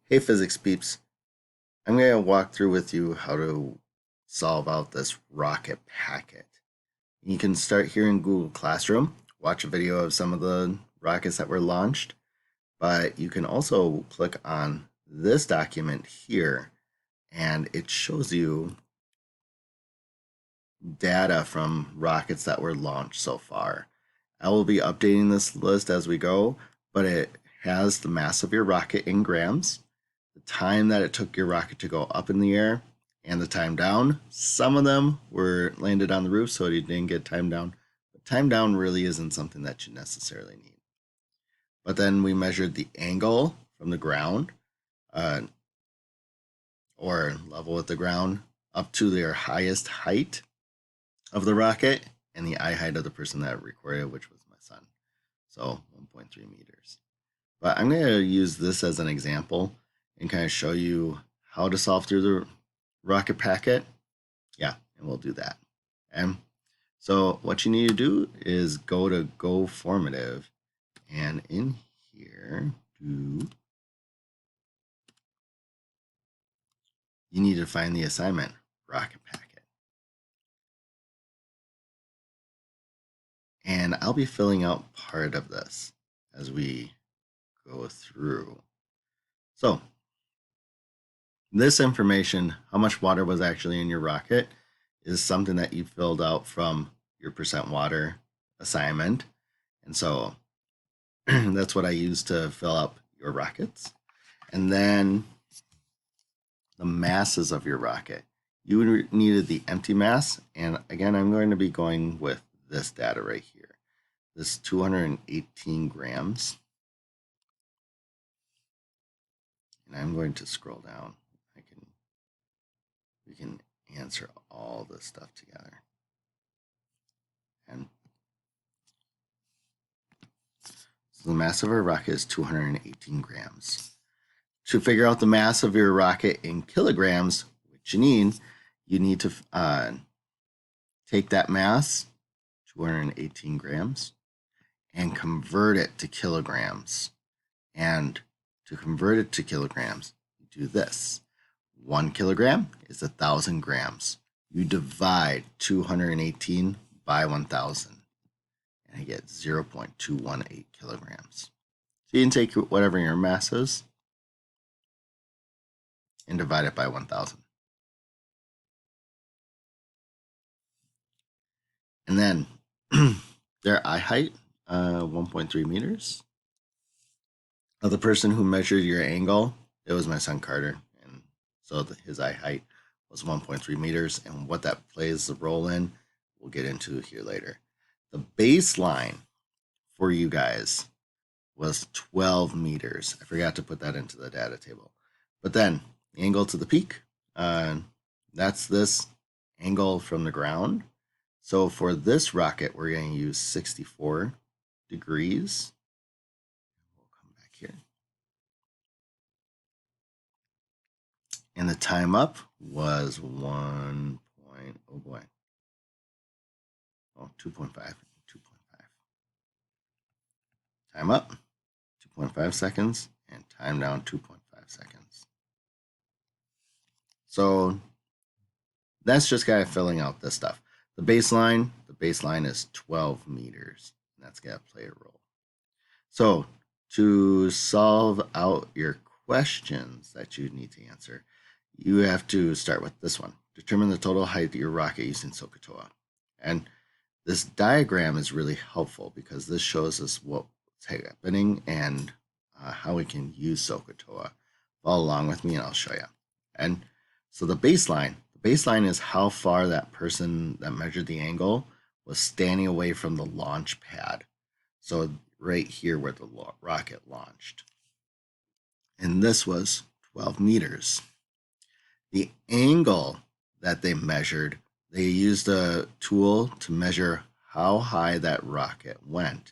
Hey physics peeps, I'm going to walk through with you how to solve out this rocket packet. You can start here in Google Classroom, watch a video of some of the rockets that were launched, but you can also click on this document here and it shows you data from rockets that were launched so far. I will be updating this list as we go, but it has the mass of your rocket in grams, the time that it took your rocket to go up in the air, and the time down. Some of them were landed on the roof, so you didn't get time down. But time down really isn't something that you necessarily need. But then we measured the angle from the ground, uh, or level with the ground, up to their highest height of the rocket, and the eye height of the person that recorded, which was my son. So 1.3 meters. But I'm going to use this as an example and kind of show you how to solve through the rocket packet. Yeah, and we'll do that. And so what you need to do is go to Go Formative, and in here, you need to find the assignment, rocket packet. And I'll be filling out part of this as we go through. So this information, how much water was actually in your rocket, is something that you filled out from your percent water assignment. And so that's what I use to fill up your rockets. And then the masses of your rocket. You needed the empty mass. And again, I'm going to be going with this data right here. This 218 grams. And I'm going to scroll down. We can answer all this stuff together. And so the mass of our rocket is 218 grams. To figure out the mass of your rocket in kilograms, which you need to take that mass, 218 grams, and convert it to kilograms. And to convert it to kilograms, you do this. 1 kilogram is 1,000 grams. You divide 218 by 1,000, and I get 0.218 kilograms. So you can take whatever your mass is and divide it by 1,000. And then their eye height, 1.3 meters. Of the person who measured your angle, it was my son Carter, and so his eye height was 1.3 meters. And what that plays the role in, we'll get into here later. The baseline for you guys was 12 meters. I forgot to put that into the data table. But then the angle to the peak, that's this angle from the ground. So for this rocket, we're going to use 64 degrees. We'll come back here. And the time up was 1 point, oh boy, 2.5, 2.5. Time up, 2.5 seconds, and time down, 2.5 seconds. So that's just kind of filling out this stuff. The baseline is 12 meters. And that's going to play a role. So to solve out your questions that you need to answer, you have to start with this one. Determine the total height of your rocket using SOHCAHTOA. And this diagram is really helpful because this shows us what's happening and how we can use SOHCAHTOA. Follow along with me and I'll show you. And so the baseline is how far that person that measured the angle was standing away from the launch pad. So right here where the rocket launched. And this was 12 meters. The angle that they measured, they used a tool to measure how high that rocket went.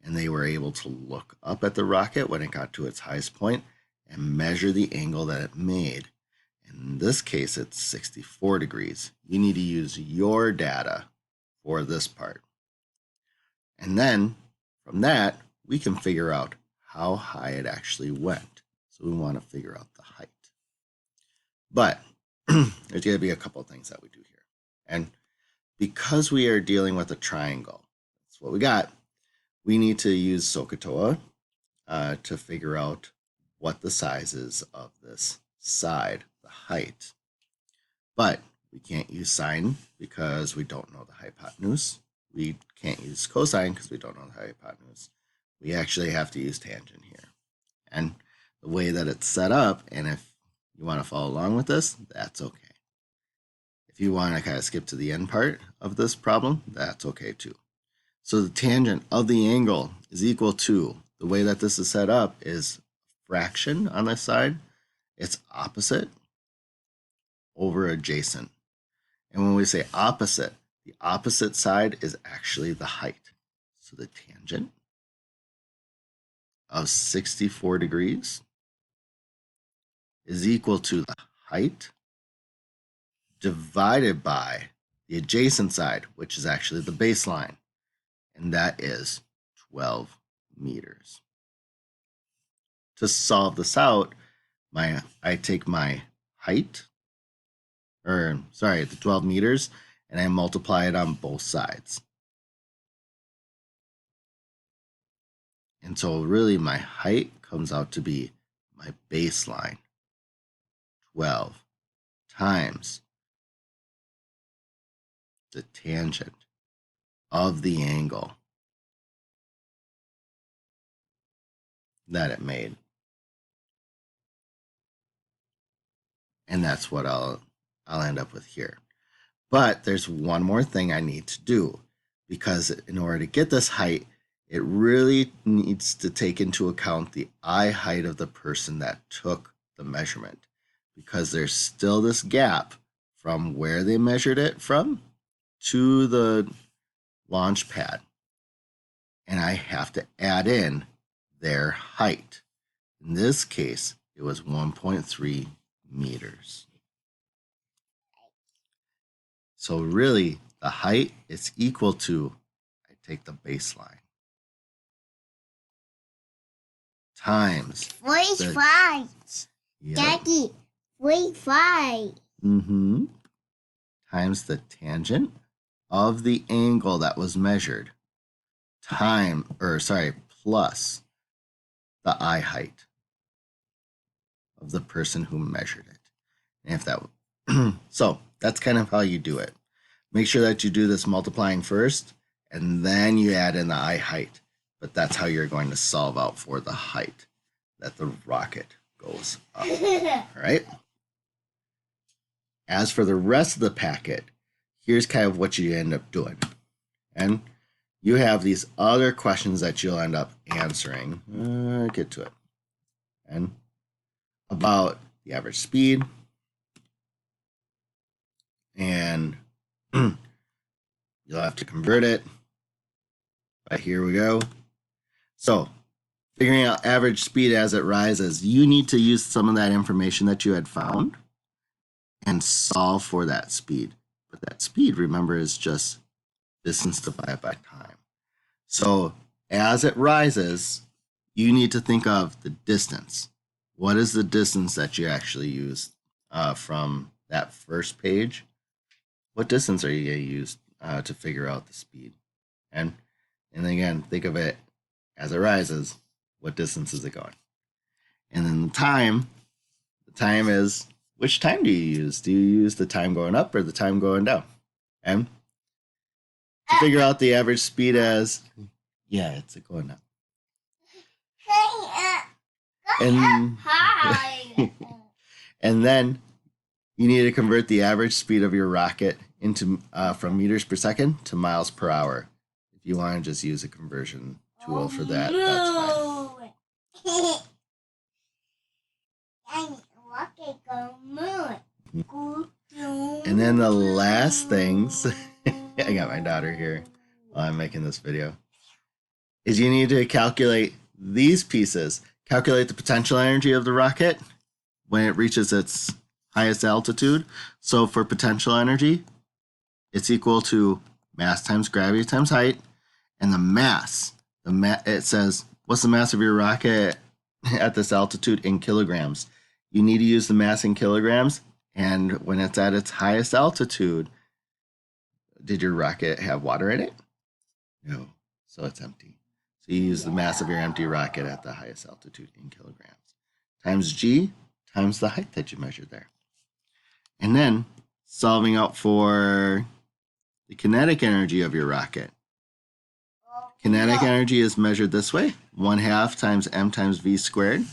And they were able to look up at the rocket when it got to its highest point and measure the angle that it made. In this case, it's 64 degrees. You need to use your data for this part. And then from that, we can figure out how high it actually went. So we want to figure out the height. But there's going to be a couple of things that we do here. And because we are dealing with a triangle, that's what we got, we need to use SOHCAHTOA to figure out what the size is of this side, the height. But we can't use sine because we don't know the hypotenuse. We can't use cosine because we don't know the hypotenuse. We actually have to use tangent here. And the way that it's set up, and if you want to follow along with this, that's okay. If you want to kind of skip to the end part of this problem, that's okay too. So the tangent of the angle is equal to, the way that this is set up is fraction on this side. It's opposite over adjacent. And when we say opposite, the opposite side is actually the height. So the tangent of 64 degrees is equal to the height divided by the adjacent side, which is actually the baseline, and that is 12 meters. To solve this out, I take my height, the 12 meters, and I multiply it on both sides. And so really my height comes out to be my baseline, 12 times the tangent of the angle that it made. And that's what I'll end up with here. But there's one more thing I need to do, because in order to get this height, it really needs to take into account the eye height of the person that took the measurement, because there's still this gap from where they measured it from to the launch pad. And I have to add in their height. In this case, it was 1.3 meters. So really, the height is equal to, I take the baseline, times 45. Daddy, 45. Times the tangent of the angle that was measured, plus the eye height of the person who measured it. And if that so that's kind of how you do it. Make sure that you do this multiplying first, and then you add in the eye height. But that's how you're going to solve out for the height that the rocket goes up. All right. As for the rest of the packet, here's kind of what you end up doing. And you have these other questions that you'll end up answering. Get to it. And about the average speed. And you'll have to convert it. But here we go. So figuring out average speed as it rises, you need to use some of that information that you had found and solve for that speed. But that speed, remember, is just distance divided by time. So as it rises, you need to think of the distance. What is the distance that you actually use from that first page? What distance are you going to use to figure out the speed? And again, think of it as it rises. What distance is it going? And then the time is, which time do you use? Do you use the time going up or the time going down? And to figure out the average speed as, yeah, it's going up. And, and then you need to convert the average speed of your rocket into from meters per second to miles per hour. If you want to just use a conversion tool for that, that's fine. And then the last things, I got my daughter here while I'm making this video, is you need to calculate these pieces. Calculate the potential energy of the rocket when it reaches its highest altitude. So for potential energy, it's equal to mass times gravity times height. And the mass, it says, what's the mass of your rocket at this altitude in kilograms. You need to use the mass in kilograms. And when it's at its highest altitude, did your rocket have water in it? No. So it's empty. So you use the mass of your empty rocket at the highest altitude in kilograms. Times G times the height that you measured there. And then solving out for the kinetic energy of your rocket. Kinetic energy is measured this way, 1/2 times m times v squared.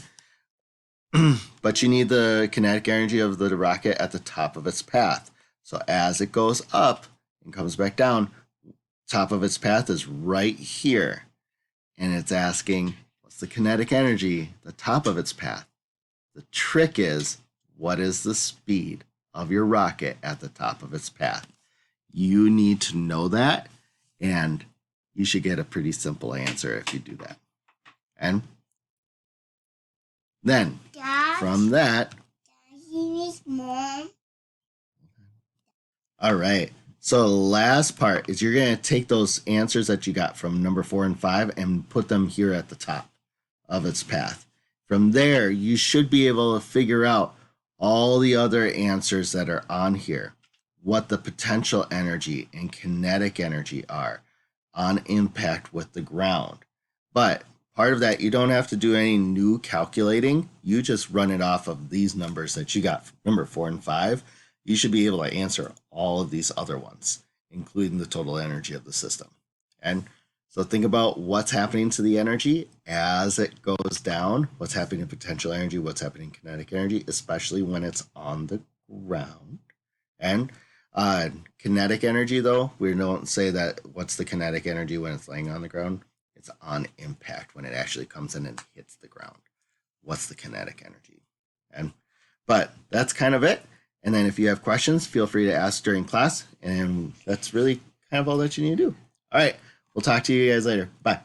But you need the kinetic energy of the rocket at the top of its path. So as it goes up and comes back down, top of its path is right here. And it's asking, what's the kinetic energy at the top of its path? The trick is, what is the speed of your rocket at the top of its path? You need to know that, and you should get a pretty simple answer if you do that. And then from that, Mom. all right. So last part is you're going to take those answers that you got from number 4 and 5 and put them here at the top of its path. From there, you should be able to figure out all the other answers that are on here, what the potential energy and kinetic energy are on impact with the ground. But part of that, you don't have to do any new calculating. You just run it off of these numbers that you got from number 4 and 5. You should be able to answer all of these other ones, including the total energy of the system. And so think about what's happening to the energy as it goes down, what's happening in potential energy, what's happening in kinetic energy, especially when it's on the ground. And kinetic energy, though, we don't say that what's the kinetic energy when it's laying on the ground. It's on impact when it actually comes in and hits the ground. What's the kinetic energy? But that's kind of it. And then if you have questions, feel free to ask during class. And that's really kind of all that you need to do. All right. We'll talk to you guys later. Bye.